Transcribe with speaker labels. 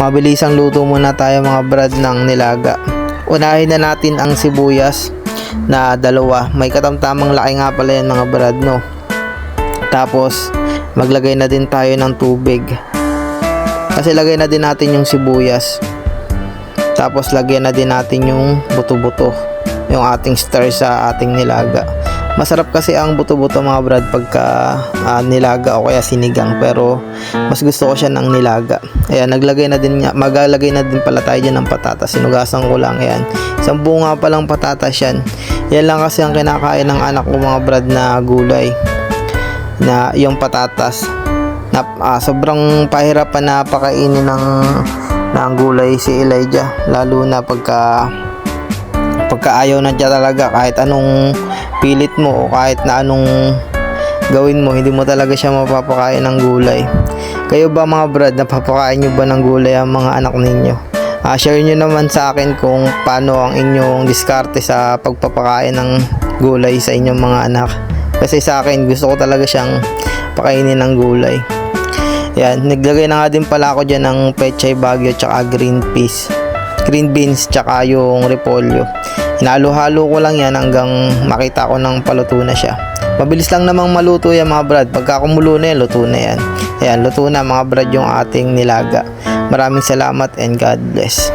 Speaker 1: Mabilisang luto muna tayo mga brad ng nilaga. Unahin na natin ang sibuyas na dalawa. May katamtamang laki nga pala yan mga brad, no? Tapos maglagay na din tayo ng tubig. Kasi lagay na din natin yung sibuyas. Tapos lagyan na din natin yung buto-buto, yung ating star sa ating nilaga. Masarap kasi ang buto-buto mga brad pagka nilaga o kaya sinigang, pero mas gusto ko siya ng nilaga. Ayan, maglalagay na din pala tayo dyan ng patatas. Sinugasan ko lang yan. Isang bunga pa lang patatas yan. Yan lang kasi ang kinakain ng anak ko mga brad na gulay, na yung patatas. Sobrang pahirapan na pakainin ng gulay si Elijah, lalo na pagka ayaw na siya talaga. Kahit anong pilit mo o kahit na anong gawin mo, hindi mo talaga siya mapapakain ng gulay. Kayo ba mga brad, napapakain nyo ba ng gulay ang mga anak ninyo? Share nyo naman sa akin kung paano ang inyong diskarte sa pagpapakain ng gulay sa inyong mga anak. Kasi sa akin, gusto ko talaga siyang pakainin ng gulay. Yan, naglagay na nga din pala ako dyan ng pechay bagyo tsaka green beans tsaka yung repolyo. Hinalo-halo ko lang yan hanggang makita ko ng paluto na siya. Mabilis lang namang maluto yan mga brad. Pagka kumulo na yan, luto na yan. Ayan, luto na mga brad yung ating nilaga. Maraming salamat and God bless.